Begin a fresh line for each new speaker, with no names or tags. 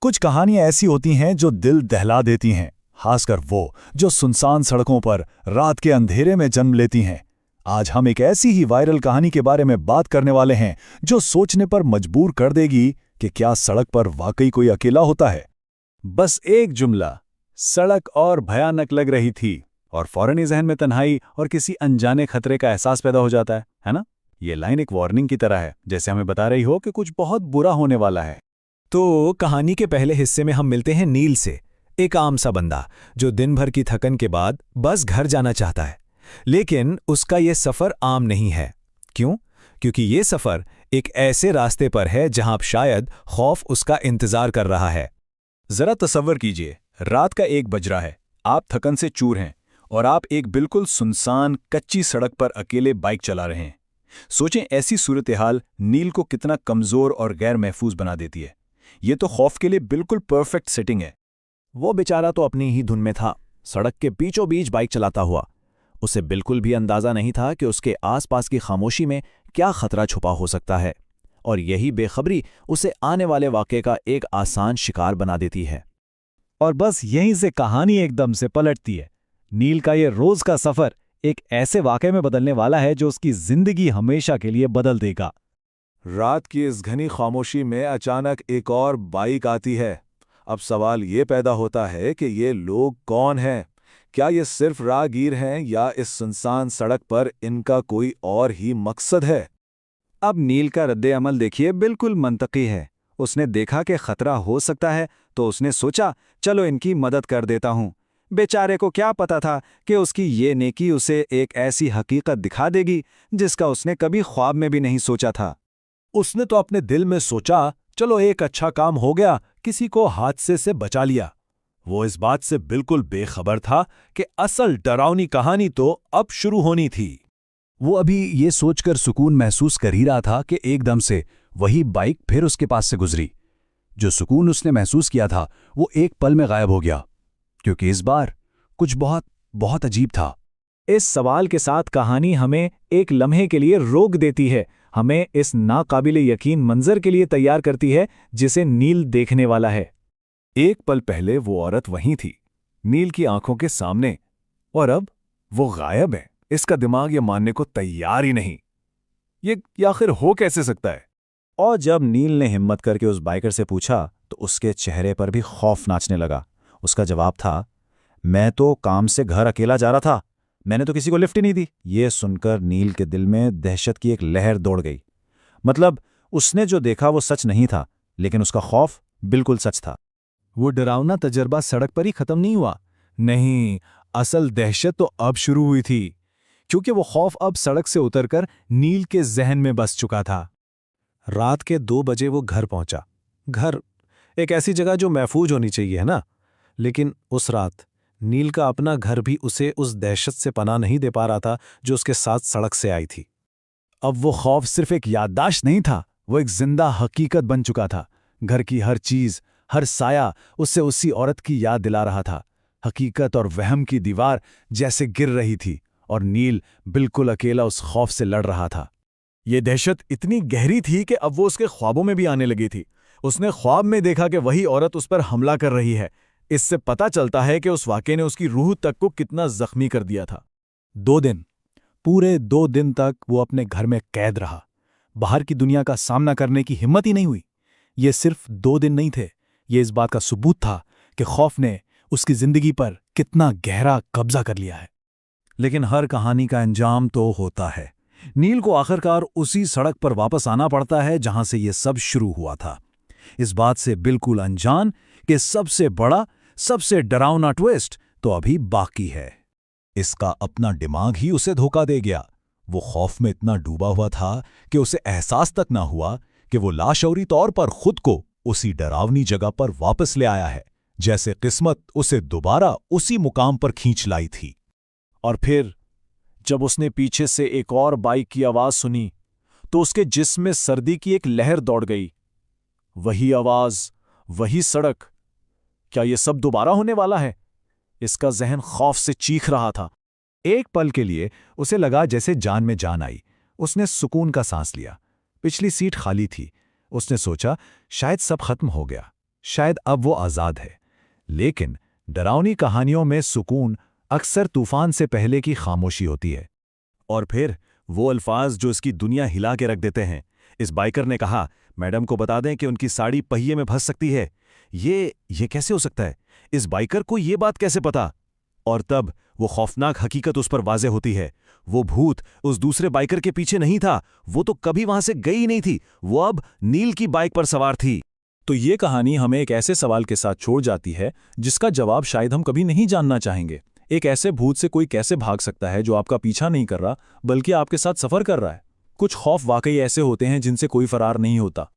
कुछ कहानियां ऐसी होती हैं जो दिल दहला देती हैं, खासकर वो जो सुनसान सड़कों पर रात के अंधेरे में जन्म लेती हैं। आज हम एक ऐसी ही वायरल कहानी के बारे में बात करने वाले हैं जो सोचने पर मजबूर कर देगी कि क्या सड़क पर वाकई कोई अकेला होता है। बस एक जुमला, सड़क और भयानक लग रही थी, और फौरन ही जहन में तन्हाई और किसी अनजाने खतरे का एहसास पैदा हो जाता है ना? ये लाइन एक वार्निंग की तरह है, जैसे हमें बता रही हो कि कुछ बहुत बुरा होने वाला है।
तो कहानी के पहले हिस्से में हम मिलते हैं नील से, एक आम सा बंदा जो दिन भर की थकन के बाद बस घर जाना चाहता है। लेकिन उसका ये सफ़र आम नहीं है। क्यों? क्योंकि ये सफ़र एक ऐसे रास्ते पर है जहां अब शायद खौफ उसका इंतजार कर रहा है।
जरा तसव्वुर कीजिए, रात का 1 बज रहा है, आप थकन से चूर हैं और आप एक बिल्कुल सुनसान कच्ची सड़क पर अकेले बाइक चला रहे हैं। सोचें, ऐसी सूरत हाल नील को कितना कमज़ोर और गैर महफूज बना देती है। ये तो खौफ के लिए बिल्कुल परफेक्ट सेटिंग है।
वो बेचारा तो अपनी ही धुन में था, सड़क के बीचों बीच बाइक चलाता हुआ। उसे बिल्कुल भी अंदाजा नहीं था कि उसके आसपास की खामोशी में क्या खतरा छुपा हो सकता है, और यही बेखबरी उसे आने वाले वाक़े का एक आसान शिकार बना देती है।
और बस यहीं से कहानी एकदम से पलटती है। नील का ये रोज का सफर एक ऐसे वाक़े में बदलने वाला है जो उसकी जिंदगी हमेशा के लिए बदल देगा। रात की इस घनी खामोशी में अचानक एक और बाइक आती है। अब सवाल ये पैदा होता है कि ये लोग कौन हैं? क्या ये सिर्फ राहगीर हैं या इस सुनसान सड़क पर इनका कोई और ही मकसद है? अब नील का रद्द-ए-अमल देखिए, बिल्कुल मंतकी है। उसने देखा कि खतरा हो सकता है तो उसने सोचा, चलो इनकी मदद कर देता हूं। बेचारे को क्या पता था कि उसकी ये नेकी उसे एक ऐसी हकीकत दिखा देगी जिसका उसने कभी ख्वाब में भी नहीं सोचा था।
उसने तो अपने दिल में सोचा, चलो एक अच्छा काम हो गया, किसी को हादसे से बचा लिया। वो इस बात से बिल्कुल बेखबर था कि असल डरावनी कहानी तो अब शुरू होनी थी। वो अभी ये सोचकर सुकून महसूस कर ही रहा था कि एकदम से वही बाइक फिर उसके पास से गुजरी। जो सुकून उसने महसूस किया था वो एक पल में गायब हो गया, क्योंकि इस बार कुछ बहुत बहुत अजीब था।
इस सवाल के साथ कहानी हमें एक लम्हे के लिए रोक देती है, हमें इस नाकाबिले यकीन मंजर के लिए तैयार करती है जिसे नील देखने वाला है। एक पल पहले वो औरत वहीं थी, नील की आंखों के सामने, और अब वो गायब है। इसका दिमाग ये मानने को तैयार ही नहीं। ये आखिर हो कैसे सकता है? और जब नील ने हिम्मत करके उस बाइकर से पूछा तो उसके चेहरे पर भी खौफ नाचने लगा। उसका जवाब था, मैं तो काम से घर अकेला जा रहा था, मैंने तो किसी को लिफ्ट ही नहीं दी। ये सुनकर नील के दिल में दहशत की एक लहर दौड़ गई। मतलब उसने जो देखा वो सच नहीं था, लेकिन उसका खौफ बिल्कुल सच था। वो डरावना तजर्बा सड़क पर ही खत्म नहीं हुआ। नहीं, असल दहशत तो अब शुरू हुई थी, क्योंकि वो खौफ अब सड़क से उतरकर नील के जहन में बस चुका था। रात के 2 बजे वो घर पहुंचा। घर एक ऐसी जगह जो महफूज होनी चाहिए, है ना? लेकिन उस रात नील का अपना घर भी उसे उस दहशत से पनाह नहीं दे पा रहा था जो उसके साथ सड़क से आई थी। अब वो खौफ सिर्फ एक याददाश्त नहीं था, वो एक जिंदा हकीकत बन चुका था। घर की हर चीज, हर साया उससे उसी औरत की याद दिला रहा था। हकीकत और वहम की दीवार जैसे गिर रही थी, और नील बिल्कुल अकेला उस खौफ से लड़ रहा था। ये दहशत इतनी गहरी थी कि अब वो उसके ख्वाबों में भी आने लगी थी। उसने ख्वाब में देखा कि वही औरत उस पर हमला कर रही है। इससे पता चलता है कि उस वाक़े ने उसकी रूह तक को कितना जख्मी कर दिया था। 2 दिन, पूरे 2 दिन तक वो अपने घर में कैद रहा। बाहर की दुनिया का सामना करने की हिम्मत ही नहीं हुई। ये सिर्फ 2 दिन नहीं थे, ये इस बात का सबूत था कि खौफ ने उसकी जिंदगी पर कितना गहरा कब्जा कर लिया है। लेकिन हर कहानी का अंजाम तो होता है। नील को आखिरकार उसी सड़क पर वापस आना पड़ता है जहां से ये सब शुरू हुआ था, इस बात से बिल्कुल अनजान कि सबसे बड़ा, सबसे डरावना ट्विस्ट तो अभी बाकी है। इसका अपना दिमाग ही उसे धोखा दे गया। वो खौफ में इतना डूबा हुआ था कि उसे एहसास तक ना हुआ कि वो लाशौरी तौर पर खुद को उसी डरावनी जगह पर वापस ले आया है, जैसे किस्मत उसे दोबारा उसी मुकाम पर खींच लाई थी। और फिर जब उसने पीछे से एक और बाइक की आवाज सुनी तो उसके जिस्म में सर्दी की एक लहर दौड़ गई। वही आवाज, वही सड़क, क्या ये सब दोबारा होने वाला है? इसका जहन खौफ से चीख रहा था। एक पल के लिए उसे लगा जैसे जान में जान आई। उसने सुकून का सांस लिया। पिछली सीट खाली थी। उसने सोचा शायद सब खत्म हो गया। शायद अब वो आज़ाद है। लेकिन डरावनी कहानियों में सुकून अक्सर तूफान से पहले की खामोशी होती है।
और फिर वो अल्फाज जो इसकी दुनिया हिला के रख देते हैं। इस बाइकर ने कहा, मैडम को बता दें कि उनकी साड़ी पहिए में फंस सकती है। ये कैसे हो सकता है? इस बाइकर को ये बात कैसे पता? और तब वो खौफनाक हकीकत उस पर वाज़े होती है। वो भूत उस दूसरे बाइकर के पीछे नहीं था। वो तो कभी वहां से गई नहीं थी। वो अब नील की बाइक पर सवार थी।
तो ये कहानी हमें एक ऐसे सवाल के साथ छोड़ जाती है जिसका जवाब शायद हम कभी नहीं जानना चाहेंगे। एक ऐसे भूत से कोई कैसे भाग सकता है जो आपका पीछा नहीं कर रहा बल्कि आपके साथ सफर कर रहा है? कुछ खौफ वाकई ऐसे होते हैं जिनसे कोई फरार नहीं होता।